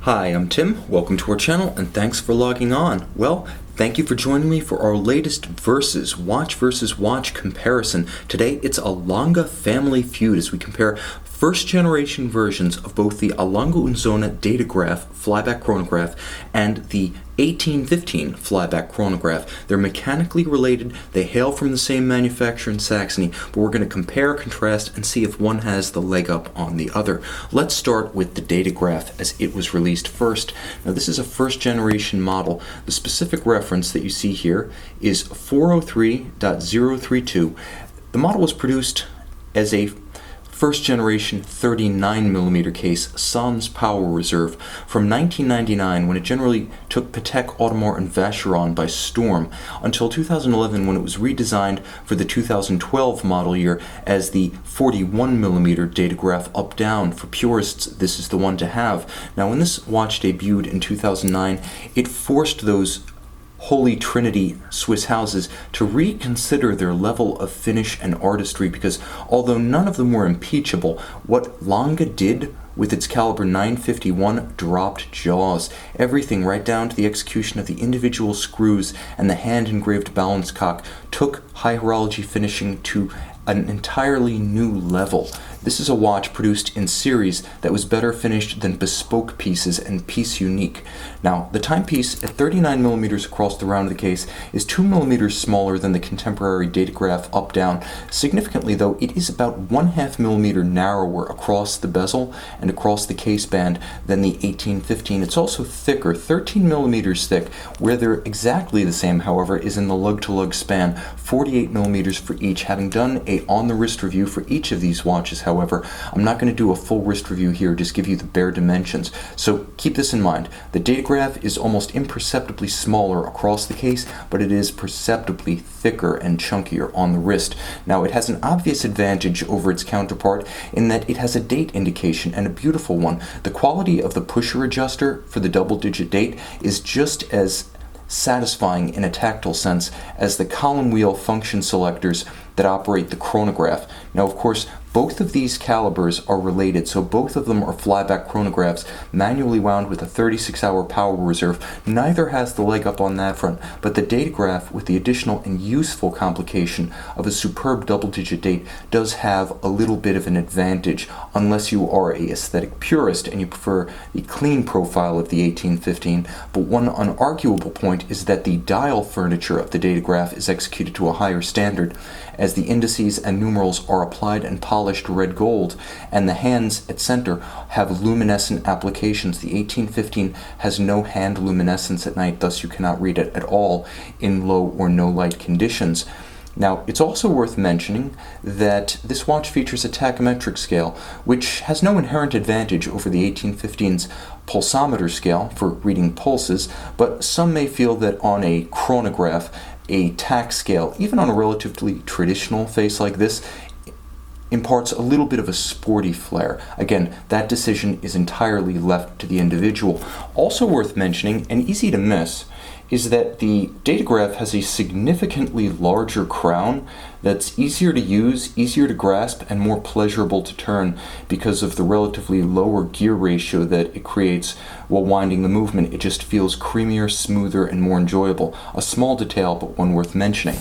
Hi, I'm Tim. Welcome to our channel and thanks for logging on. Well, thank you for joining me for our latest watch versus watch comparison. Today it's a Lange family feud as we compare first generation versions of both the Lange Sohne Datograph Flyback Chronograph and the 1815 Flyback Chronograph. They're mechanically related, they hail from the same manufacturer in Saxony, but we're going to compare, contrast, and see if one has the leg up on the other. Let's start with the Datograph as it was released first. Now this is a first generation model. The specific reference that you see here is 403.032. The model was produced as a first generation 39mm case sans power reserve from 1999, when it generally took Patek, Audemars and Vacheron by storm, until 2011 when it was redesigned for the 2012 model year as the 41mm datograph up down. For purists, this is the one to have. Now when this watch debuted in 2009, it forced those Holy Trinity Swiss houses to reconsider their level of finish and artistry, because although none of them were impeachable, what Lange did with its caliber 951 dropped jaws. Everything, right down to the execution of the individual screws and the hand-engraved balance cock, took high horology finishing to an entirely new level. This is a watch produced in series that was better finished than bespoke pieces and piece unique. Now, the timepiece at 39mm across the round of the case is 2mm smaller than the contemporary datograph up down. Significantly though, it is about 1/2mm narrower across the bezel and across the case band than the 1815. It's also thicker, 13mm thick. Where they're exactly the same, however, is in the lug-to-lug span, 48mm for each. Having done a on-the-wrist review for each of these watches, however, I'm not going to do a full wrist review here, just give you the bare dimensions. So keep this in mind. The datograph is almost imperceptibly smaller across the case, but it is perceptibly thicker and chunkier on the wrist. Now it has an obvious advantage over its counterpart in that it has a date indication, and a beautiful one. The quality of the pusher adjuster for the double-digit date is just as satisfying in a tactile sense as the column wheel function selectors that operate the chronograph. Now, of course, both of these calibers are related, so both of them are flyback chronographs, manually wound with a 36-hour power reserve. Neither has the leg up on that front, but the datograph, with the additional and useful complication of a superb double-digit date, does have a little bit of an advantage, unless you are a aesthetic purist and you prefer the clean profile of the 1815. But one unarguable point is that the dial furniture of the datograph is executed to a higher standard, as the indices and numerals are applied and polished red gold, and the hands at center have luminescent applications. The 1815 has no hand luminescence at night, thus you cannot read it at all in low or no light conditions. Now, it's also worth mentioning that this watch features a tachymetric scale, which has no inherent advantage over the 1815's pulsometer scale for reading pulses, but some may feel that on a chronograph, a tach scale, even on a relatively traditional face like this, imparts a little bit of a sporty flair. Again, that decision is entirely left to the individual. Also worth mentioning, and easy to miss, is that the datograph has a significantly larger crown that's easier to use, easier to grasp, and more pleasurable to turn because of the relatively lower gear ratio that it creates while winding the movement. It just feels creamier, smoother, and more enjoyable. A small detail, but one worth mentioning.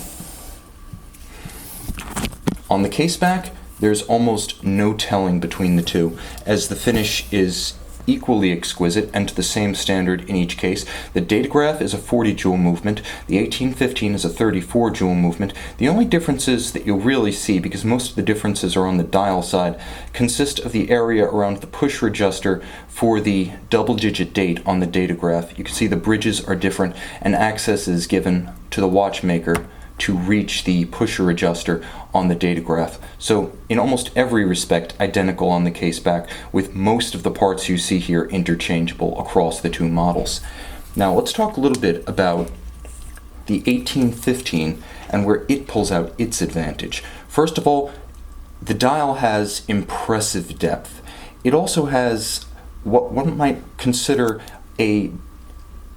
On the case back, there's almost no telling between the two, as the finish is equally exquisite and to the same standard in each case. The datograph is a 40 jewel movement, the 1815 is a 34 jewel movement. The only differences that you'll really see, because most of the differences are on the dial side, consist of the area around the pusher adjuster for the double-digit date on the datograph. You can see the bridges are different and access is given to the watchmaker to reach the pusher adjuster on the datograph. So in almost every respect identical on the case back, with most of the parts you see here interchangeable across the two models. Now let's talk a little bit about the 1815 and where it pulls out its advantage. First of all, the dial has impressive depth. It also has what one might consider a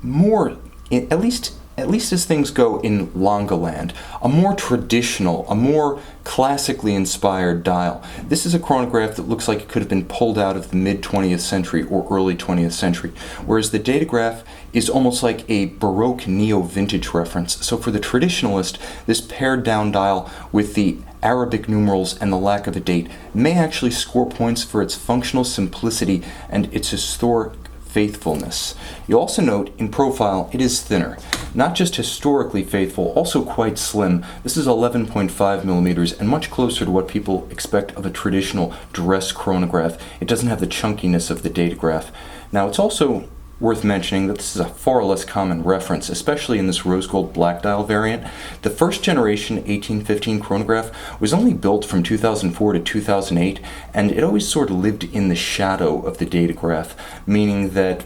more, at least at least as things go in Lange land, a more traditional, a more classically inspired dial. This is a chronograph that looks like it could have been pulled out of the mid-20th century or early 20th century, whereas the datograph is almost like a Baroque neo-vintage reference. So for the traditionalist, this pared down dial with the Arabic numerals and the lack of a date may actually score points for its functional simplicity and its historic faithfulness. You'll also note in profile it is thinner. Not just historically faithful, also quite slim. This is 11.5 millimeters and much closer to what people expect of a traditional dress chronograph. It doesn't have the chunkiness of the datograph. Now it's also worth mentioning that this is a far less common reference, especially in this rose gold black dial variant. The first generation 1815 chronograph was only built from 2004 to 2008, and it always sort of lived in the shadow of the datograph, meaning that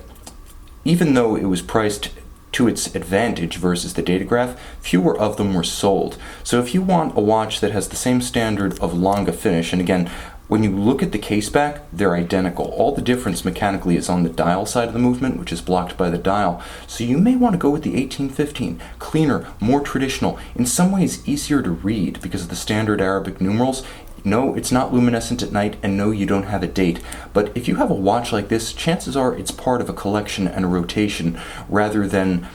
even though it was priced to its advantage versus the datograph, fewer of them were sold. So if you want a watch that has the same standard of Lange finish, and again, when you look at the case back, they're identical. All the difference mechanically is on the dial side of the movement, which is blocked by the dial. So you may want to go with the 1815. Cleaner, more traditional, in some ways easier to read because of the standard Arabic numerals. No, it's not luminescent at night, and no, you don't have a date. But if you have a watch like this, chances are it's part of a collection and a rotation rather than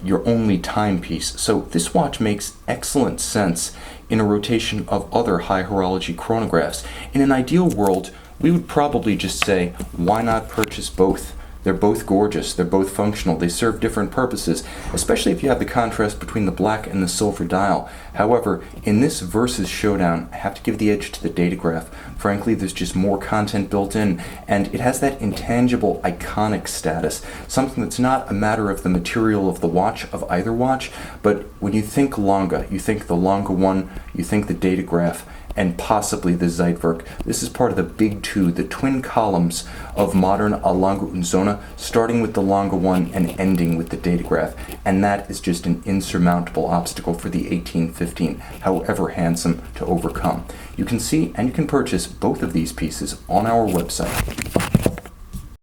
your only timepiece. So this watch makes excellent sense in a rotation of other high horology chronographs. In an ideal world, we would probably just say, why not purchase both? They're both gorgeous, they're both functional, they serve different purposes, especially if you have the contrast between the black and the silver dial. However, in this versus showdown, I have to give the edge to the datograph. Frankly, there's just more content built in, and it has that intangible, iconic status, something that's not a matter of the material of the watch, of either watch, but when you think Lange, you think the Lange 1, you think the datograph, and possibly the Zeitwerk. This is part of the big two, the twin columns of modern Lange Sohne, starting with the Lange 1 and ending with the datograph. And that is just an insurmountable obstacle for the 1815, however handsome, to overcome. You can see and you can purchase both of these pieces on our website.